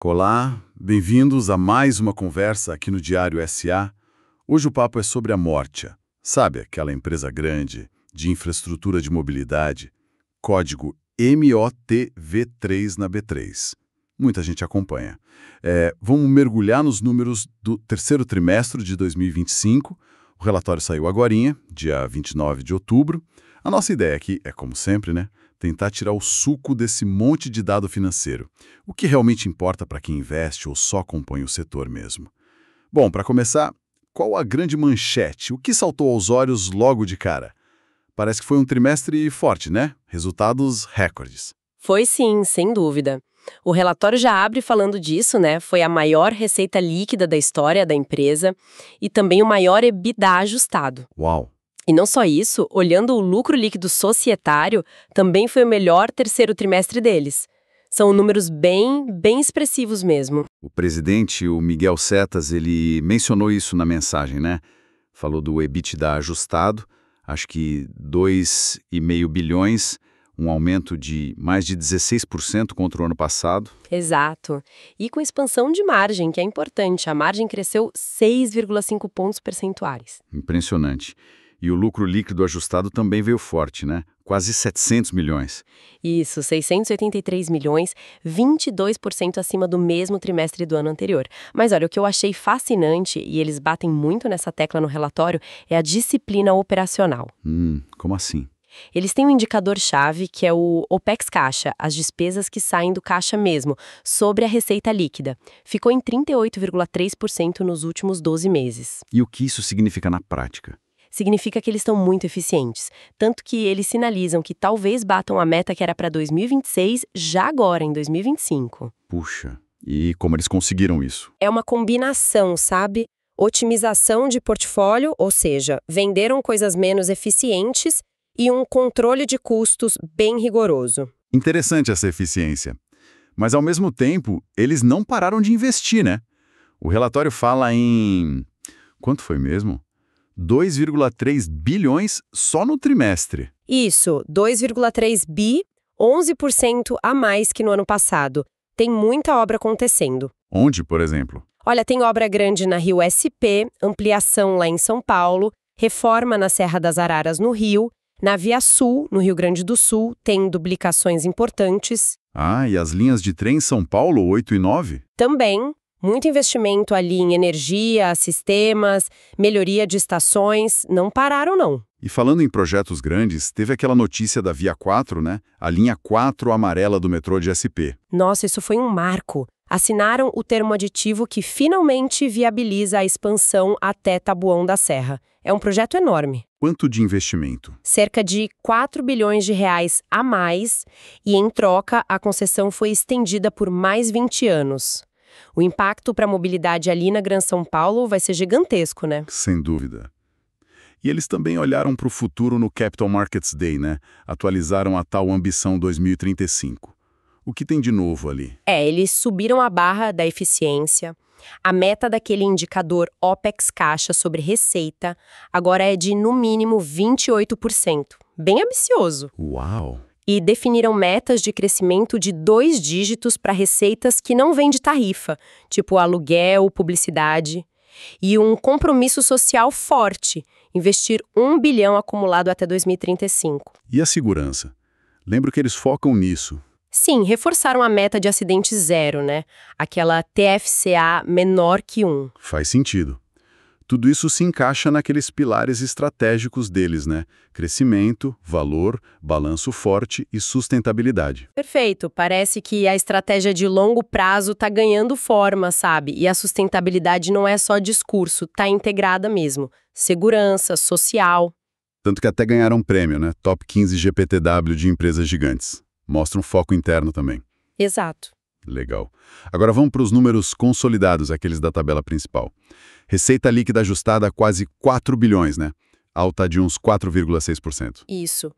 Olá, bem-vindos a mais uma conversa aqui no Diário SA. Hoje o papo é sobre a Mortia. Sabe, aquela empresa grande de infraestrutura de mobilidade, código MOTV3 na B3. Muita gente acompanha. Vamos mergulhar nos números do terceiro trimestre de 2025. O relatório saiu agorinha, dia 29 de outubro. A nossa ideia aqui é, como sempre, tentar tirar o suco desse monte de dado financeiro. O que realmente importa para quem investe ou só acompanha o setor mesmo. Bom, para começar, qual a grande manchete? O que saltou aos olhos logo de cara? Parece que foi um trimestre forte, né? Resultados recordes. Foi sim, sem dúvida. O relatório já abre falando disso, né? Foi a maior receita líquida da história da empresa e também o maior EBITDA ajustado. Uau! E não só isso, olhando o lucro líquido societário, também foi o melhor terceiro trimestre deles. São números bem expressivos mesmo. O presidente, o Miguel Setas, ele mencionou isso na mensagem, né? Falou do EBITDA ajustado, acho que 2,5 bilhões, um aumento de mais de 16% contra o ano passado. Exato. E com expansão de margem, que é importante. A margem cresceu 6,5 pontos percentuais. Impressionante. E o lucro líquido ajustado também veio forte, né? Quase 700 milhões. Isso, 683 milhões, 22% acima do mesmo trimestre do ano anterior. Mas olha, o que eu achei fascinante, e eles batem muito nessa tecla no relatório, é a disciplina operacional. Como assim? Eles têm um indicador-chave que é o OPEX caixa, as despesas que saem do caixa mesmo, sobre a receita líquida. Ficou em 38,3% nos últimos 12 meses. E o que isso significa na prática? Significa que eles estão muito eficientes, tanto que eles sinalizam que talvez batam a meta que era para 2026 já agora, em 2025. Puxa, e como eles conseguiram isso? É uma combinação, sabe? Otimização de portfólio, ou seja, venderam coisas menos eficientes e um controle de custos bem rigoroso. Interessante essa eficiência. Mas, ao mesmo tempo, eles não pararam de investir, né? O relatório fala em... Quanto foi mesmo? 2,3 bilhões só no trimestre. Isso, 2,3 bi, 11% a mais que no ano passado. Tem muita obra acontecendo. Onde, por exemplo? Olha, tem obra grande na Rio SP, ampliação lá em São Paulo, reforma na Serra das Araras, no Rio, na Via Sul, no Rio Grande do Sul, tem duplicações importantes. Ah, e as linhas de trem São Paulo 8 e 9? Também, muito investimento ali em energia, sistemas, melhoria de estações, não pararam não. E falando em projetos grandes, teve aquela notícia da Via 4, né? A linha 4 amarela do metrô de SP. Nossa, isso foi um marco. Assinaram o termo aditivo que finalmente viabiliza a expansão até Taboão da Serra. É um projeto enorme. Quanto de investimento? Cerca de 4 bilhões de reais a mais e, em troca, a concessão foi estendida por mais 20 anos. O impacto para a mobilidade ali na Gran São Paulo vai ser gigantesco, né? Sem dúvida. E eles também olharam para o futuro no Capital Markets Day, né? Atualizaram a tal ambição 2035. O que tem de novo ali? Eles subiram a barra da eficiência. A meta daquele indicador OPEX caixa sobre receita agora é de, no mínimo, 28%. Bem ambicioso. Uau! E definiram metas de crescimento de 2 dígitos para receitas que não vêm de tarifa, tipo aluguel, publicidade. E um compromisso social forte, investir 1 bilhão acumulado até 2035. E a segurança? Lembro que eles focam nisso. Sim, reforçaram a meta de acidente zero, né? Aquela TFCA menor que 1. Faz sentido. Tudo isso se encaixa naqueles pilares estratégicos deles, né? Crescimento, valor, balanço forte e sustentabilidade. Perfeito, parece que a estratégia de longo prazo está ganhando forma, sabe? E a sustentabilidade não é só discurso, está integrada mesmo. Segurança, social. Tanto que até ganharam um prêmio, né? Top 15 GPTW de empresas gigantes. Mostra um foco interno também. Exato. Legal. Agora vamos para os números consolidados, aqueles da tabela principal. Receita líquida ajustada quase 4 bilhões, né? Alta de uns 4,6%. Isso.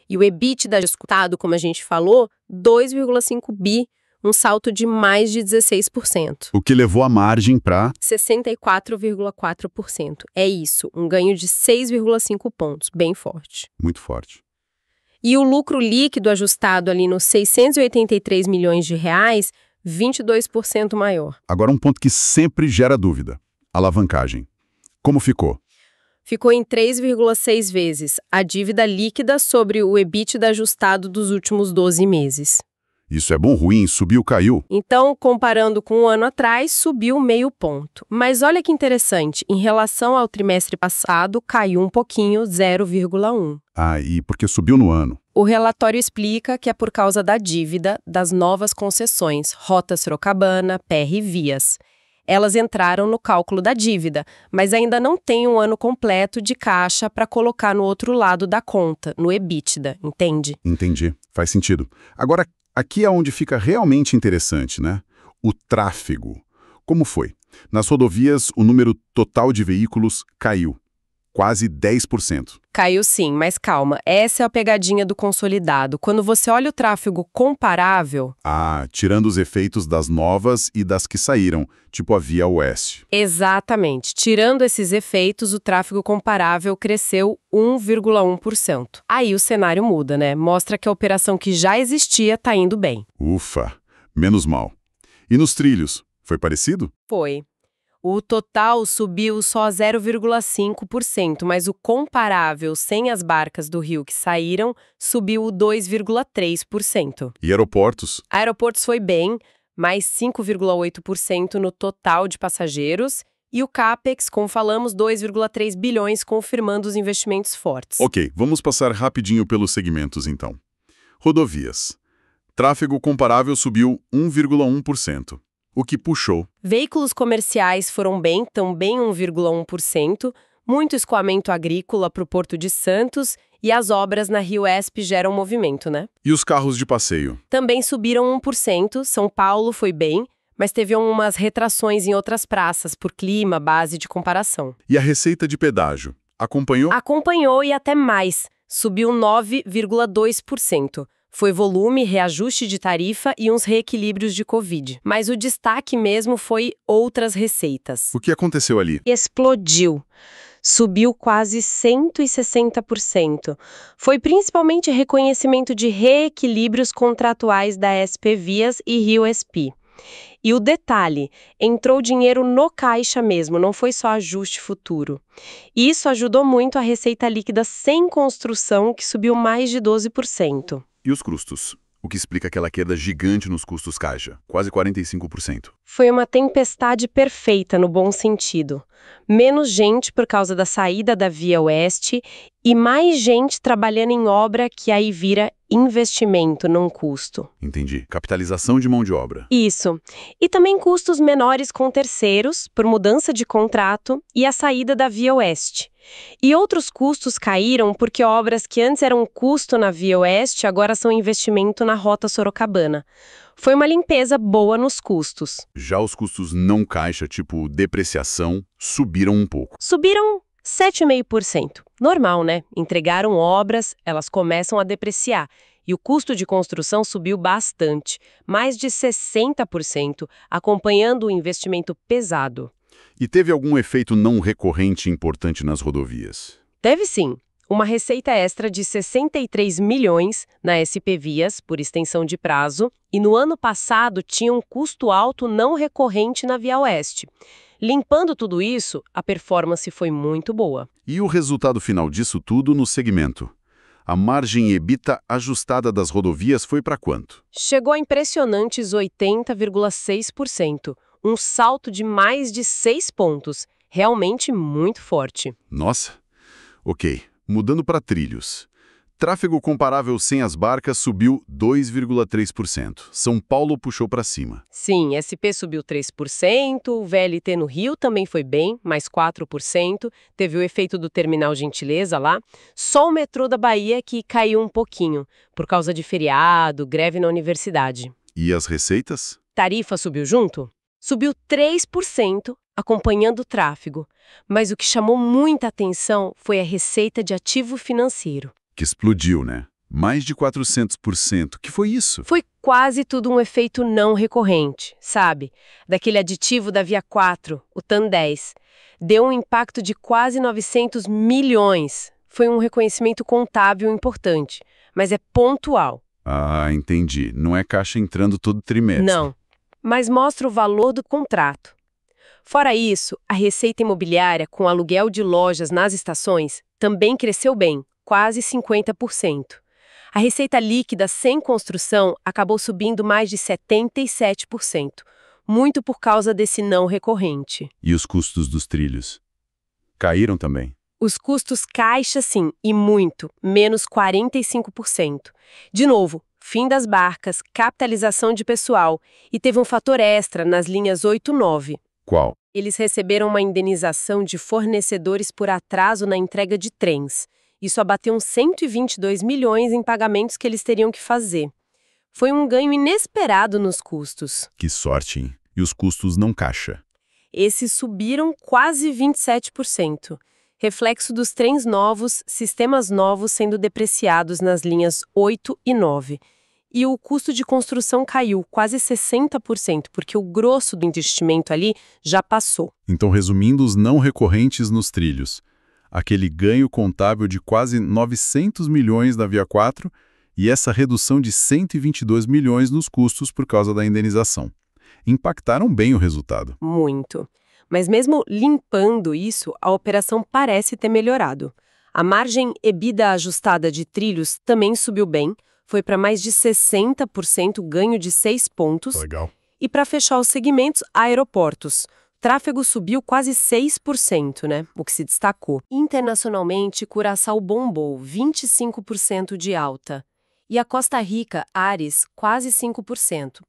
E o EBITDA ajustado, como a gente falou, 2,5 bi, um salto de mais de 16%. O que levou a margem para 64,4%. É isso, um ganho de 6,5 pontos, bem forte. muito forte. E o lucro líquido ajustado ali nos 683 milhões de reais 22% maior. Agora um ponto que sempre gera dúvida. Alavancagem. Como ficou? Ficou em 3,6 vezes a dívida líquida sobre o EBITDA ajustado dos últimos 12 meses. Isso é bom ou ruim? Subiu, caiu? Então, comparando com um ano atrás, subiu meio ponto. Mas olha que interessante, em relação ao trimestre passado, caiu um pouquinho, 0,1. Ah, e porque subiu no ano. O relatório explica que é por causa da dívida das novas concessões, Rota Sorocabana, PR Vias. Elas entraram no cálculo da dívida, mas ainda não tem um ano completo de caixa para colocar no outro lado da conta, no EBITDA, entende? Entendi. Faz sentido. Agora, aqui é onde fica realmente interessante, né? O tráfego. Como foi? Nas rodovias, o número total de veículos caiu. Quase 10%. Caiu sim, mas calma, essa é a pegadinha do consolidado. Quando você olha o tráfego comparável... Ah, tirando os efeitos das novas e das que saíram, tipo a Via Oeste. Exatamente. Tirando esses efeitos, o tráfego comparável cresceu 1,1%. Aí o cenário muda, né? Mostra que a operação que já existia está indo bem. Ufa, menos mal. E nos trilhos, foi parecido? Foi. O total subiu só 0,5%, mas o comparável sem as barcas do Rio que saíram subiu 2,3%. E aeroportos? Aeroportos foi bem, mais 5,8% no total de passageiros, e o CAPEX, como falamos, 2,3 bilhões, confirmando os investimentos fortes. Ok, vamos passar rapidinho pelos segmentos então. Rodovias. Tráfego comparável subiu 1,1%. O que puxou. Veículos comerciais foram bem, também 1,1%, muito escoamento agrícola para o Porto de Santos e as obras na Rio-Esp geram movimento, né? E os carros de passeio? Também subiram 1%, São Paulo foi bem, mas teve umas retrações em outras praças por clima, base de comparação. E a receita de pedágio? Acompanhou? Acompanhou e até mais, subiu 9,2%. Foi volume, reajuste de tarifa e uns reequilíbrios de Covid. Mas o destaque mesmo foi outras receitas. O que aconteceu ali? Explodiu. Subiu quase 160%. Foi principalmente reconhecimento de reequilíbrios contratuais da SP Vias e Rio-SP. E o detalhe, entrou dinheiro no caixa mesmo, não foi só ajuste futuro. E isso ajudou muito a receita líquida sem construção, que subiu mais de 12%. E os custos? O que explica aquela queda gigante nos custos caixa, quase 45%. Foi uma tempestade perfeita no bom sentido. Menos gente por causa da saída da Via Oeste e mais gente trabalhando em obra que aí vira investimento, não custo. Entendi. Capitalização de mão de obra. Isso. E também custos menores com terceiros, por mudança de contrato e a saída da Via Oeste. E outros custos caíram porque obras que antes eram custo na Via Oeste agora são investimento na Rota Sorocabana. Foi uma limpeza boa nos custos. Já os custos não caixa, tipo depreciação, subiram um pouco. Subiram 7,5%. Normal, né? Entregaram obras, elas começam a depreciar. E o custo de construção subiu bastante, mais de 60%, acompanhando o investimento pesado. E teve algum efeito não recorrente importante nas rodovias? Teve sim. Uma receita extra de 63 milhões na SP Vias, por extensão de prazo, e no ano passado tinha um custo alto não recorrente na Via Oeste. Limpando tudo isso, a performance foi muito boa. E o resultado final disso tudo no segmento? A margem EBITDA ajustada das rodovias foi para quanto? Chegou a impressionantes 80,6%, um salto de mais de 6 pontos, realmente muito forte. Nossa! Ok. Mudando para trilhos. Tráfego comparável sem as barcas subiu 2,3%. São Paulo puxou para cima. Sim, SP subiu 3%, o VLT no Rio também foi bem, mais 4%, teve o efeito do terminal Gentileza lá. Só o metrô da Bahia que caiu um pouquinho, por causa de feriado, greve na universidade. E as receitas? Tarifa subiu junto? Subiu 3%, acompanhando o tráfego. Mas o que chamou muita atenção foi a receita de ativo financeiro. Que explodiu, né? Mais de 400%. Que foi isso? Foi quase tudo um efeito não recorrente, sabe? Daquele aditivo da Via 4, o TAN 10. Deu um impacto de quase 900 milhões. Foi um reconhecimento contábil importante, mas é pontual. Ah, entendi. Não é caixa entrando todo trimestre. Não. mas mostra o valor do contrato. Fora isso, a receita imobiliária com aluguel de lojas nas estações também cresceu bem, quase 50%. A receita líquida sem construção acabou subindo mais de 77%, muito por causa desse não recorrente. E os custos dos trilhos? Caíram também. Os custos caixa, sim, e muito, menos 45%. De novo, fim das barcas, capitalização de pessoal e teve um fator extra nas linhas 8 e 9. Qual? Eles receberam uma indenização de fornecedores por atraso na entrega de trens. Isso abateu uns 122 milhões em pagamentos que eles teriam que fazer. Foi um ganho inesperado nos custos. Que sorte, hein? E os custos não caixa? Esses subiram quase 27%. Reflexo dos trens novos, sistemas novos sendo depreciados nas linhas 8 e 9. E o custo de construção caiu quase 60%, porque o grosso do investimento ali já passou. Então, resumindo os não recorrentes nos trilhos, aquele ganho contábil de quase 900 milhões da Via 4 e essa redução de 122 milhões nos custos por causa da indenização. Impactaram bem o resultado. Muito. Mas mesmo limpando isso, a operação parece ter melhorado. A margem EBITDA ajustada de trilhos também subiu bem, foi para mais de 60%, ganho de 6 pontos. Legal. E para fechar os segmentos, aeroportos. Tráfego subiu quase 6%, né? O que se destacou. Internacionalmente, Curaçao bombou, 25% de alta. E a Costa Rica, Ares, quase 5%.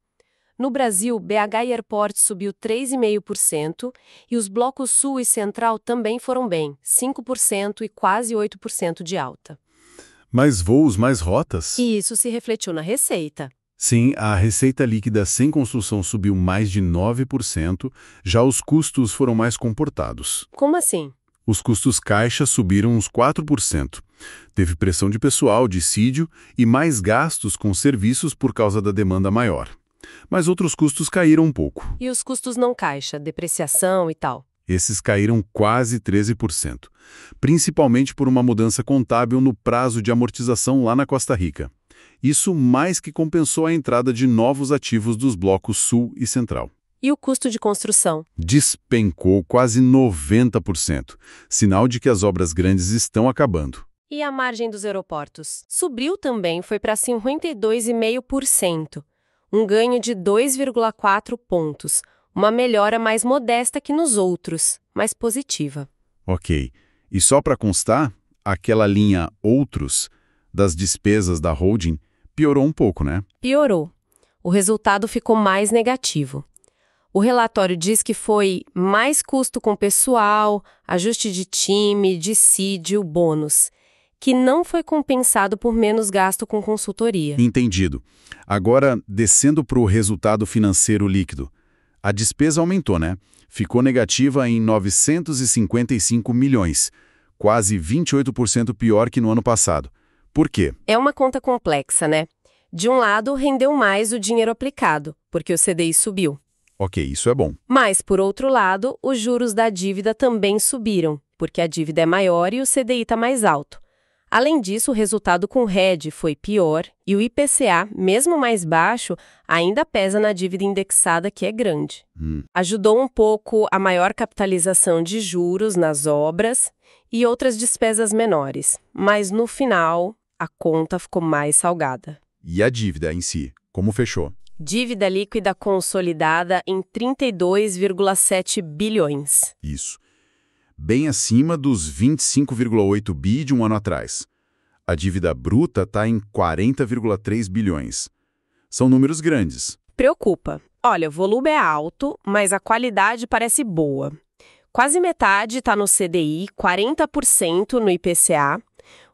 No Brasil, BH Airport subiu 3,5% e os blocos Sul e Central também foram bem, 5% e quase 8% de alta. Mais voos, mais rotas? E isso se refletiu na receita. Sim, a receita líquida sem construção subiu mais de 9%, já os custos foram mais comportados. Como assim? Os custos caixa subiram uns 4%. Teve pressão de pessoal, dissídio e mais gastos com serviços por causa da demanda maior. Mas outros custos caíram um pouco. E os custos não caixa, depreciação e tal? Esses caíram quase 13%, principalmente por uma mudança contábil no prazo de amortização lá na Costa Rica. Isso mais que compensou a entrada de novos ativos dos blocos Sul e Central. E o custo de construção? Despencou quase 90%, sinal de que as obras grandes estão acabando. E a margem dos aeroportos? Subiu também, foi para 52,5%, um ganho de 2,4 pontos, uma melhora mais modesta que nos outros, mas positiva. Ok. E só para constar, aquela linha Outros, das despesas da holding, piorou um pouco, né? Piorou. O resultado ficou mais negativo. O relatório diz que foi mais custo com pessoal, ajuste de time, dissídio, bônus, que não foi compensado por menos gasto com consultoria. Entendido. Agora, descendo para o resultado financeiro líquido. A despesa aumentou, né? Ficou negativa em 955 milhões, quase 28% pior que no ano passado. Por quê? É uma conta complexa, né? De um lado, rendeu mais o dinheiro aplicado, porque o CDI subiu. Ok, isso é bom. Mas, por outro lado, os juros da dívida também subiram, porque a dívida é maior e o CDI está mais alto. Além disso, o resultado com o RED foi pior e o IPCA, mesmo mais baixo, ainda pesa na dívida indexada, que é grande. Ajudou um pouco a maior capitalização de juros nas obras e outras despesas menores, mas no final a conta ficou mais salgada. E a dívida em si, como fechou? Dívida líquida consolidada em 32,7 bilhões. Isso. Bem acima dos 25,8 bi de um ano atrás. A dívida bruta está em 40,3 bilhões. São números grandes. Preocupa. Olha, o volume é alto, mas a qualidade parece boa. Quase metade está no CDI, 40% no IPCA.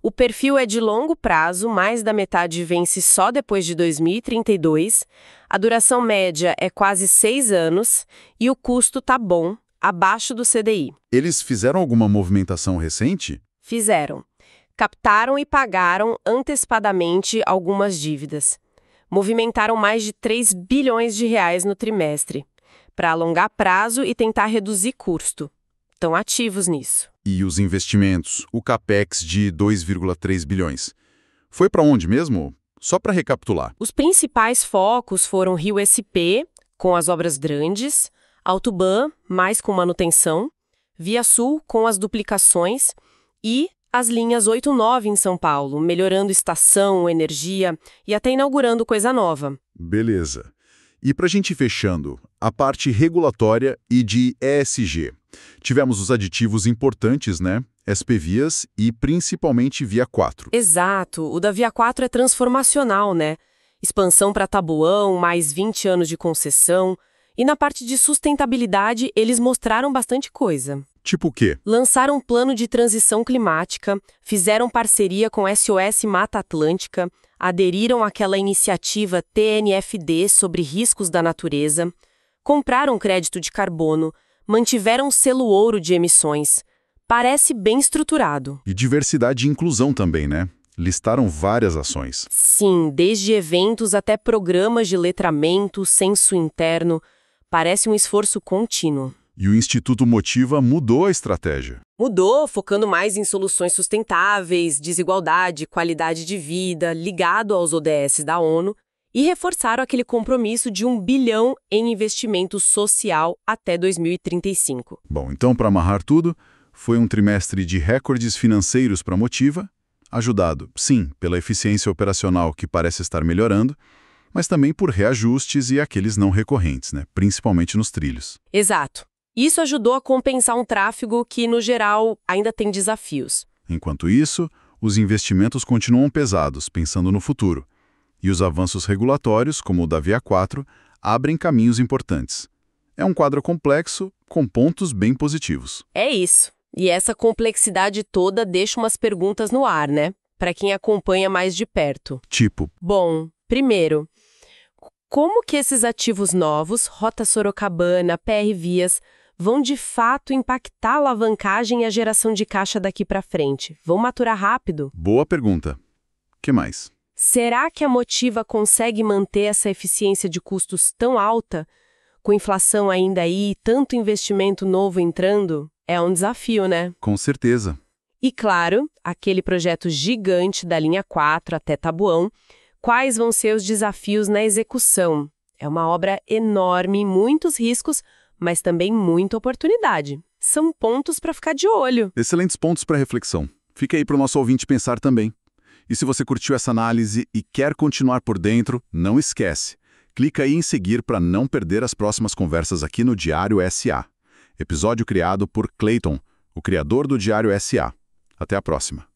O perfil é de longo prazo, mais da metade vence só depois de 2032. A duração média é quase 6 anos e o custo tá bom, abaixo do CDI. Eles fizeram alguma movimentação recente? Fizeram. Captaram e pagaram antecipadamente algumas dívidas. Movimentaram mais de 3 bilhões de reais no trimestre, para alongar prazo e tentar reduzir custo. Estão ativos nisso. E os investimentos, o CAPEX de 2,3 bilhões. Foi para onde mesmo? Só para recapitular. Os principais focos foram Rio SP, com as obras grandes, Autoban, mais com manutenção, Via Sul, com as duplicações, e as linhas 8 e 9 em São Paulo, melhorando estação, energia e até inaugurando coisa nova. Beleza. E para a gente ir fechando, a parte regulatória e de ESG. Tivemos os aditivos importantes, né? SPVias e principalmente Via 4. Exato, o da Via 4 é transformacional, né? Expansão para Taboão, mais 20 anos de concessão. E na parte de sustentabilidade, eles mostraram bastante coisa. Tipo o quê? Lançaram um plano de transição climática, fizeram parceria com SOS Mata Atlântica, aderiram àquela iniciativa TNFD sobre riscos da natureza, compraram crédito de carbono, mantiveram selo ouro de emissões. Parece bem estruturado. E diversidade e inclusão também, né? Listaram várias ações. Sim, desde eventos até programas de letramento, censo interno. Parece um esforço contínuo. E o Instituto Motiva mudou a estratégia. Mudou, focando mais em soluções sustentáveis, desigualdade, qualidade de vida, ligado aos ODS da ONU, e reforçaram aquele compromisso de 1 bilhão em investimento social até 2035. Bom, então, para amarrar tudo, foi um trimestre de recordes financeiros para a Motiva, ajudado, sim, pela eficiência operacional que parece estar melhorando, mas também por reajustes e aqueles não recorrentes, né? Principalmente nos trilhos. Exato. Isso ajudou a compensar um tráfego que, no geral, ainda tem desafios. Enquanto isso, os investimentos continuam pesados, pensando no futuro. E os avanços regulatórios, como o da Via 4, abrem caminhos importantes. É um quadro complexo, com pontos bem positivos. É isso. E essa complexidade toda deixa umas perguntas no ar, né? Para quem acompanha mais de perto. Tipo? Bom, primeiro, como que esses ativos novos, Rota Sorocabana, PR Vias, vão de fato impactar a alavancagem e a geração de caixa daqui para frente? Vão maturar rápido? Boa pergunta. Que mais? Será que a Motiva consegue manter essa eficiência de custos tão alta, com inflação ainda aí e tanto investimento novo entrando? É um desafio, né? Com certeza. E claro, aquele projeto gigante da linha 4 até Taboão, quais vão ser os desafios na execução? É uma obra enorme, muitos riscos, mas também muita oportunidade. São pontos para ficar de olho. Excelentes pontos para reflexão. Fica aí para o nosso ouvinte pensar também. E se você curtiu essa análise e quer continuar por dentro, não esquece. Clica aí em seguir para não perder as próximas conversas aqui no Diário SA. Episódio criado por Clayton, o criador do Diário SA. Até a próxima.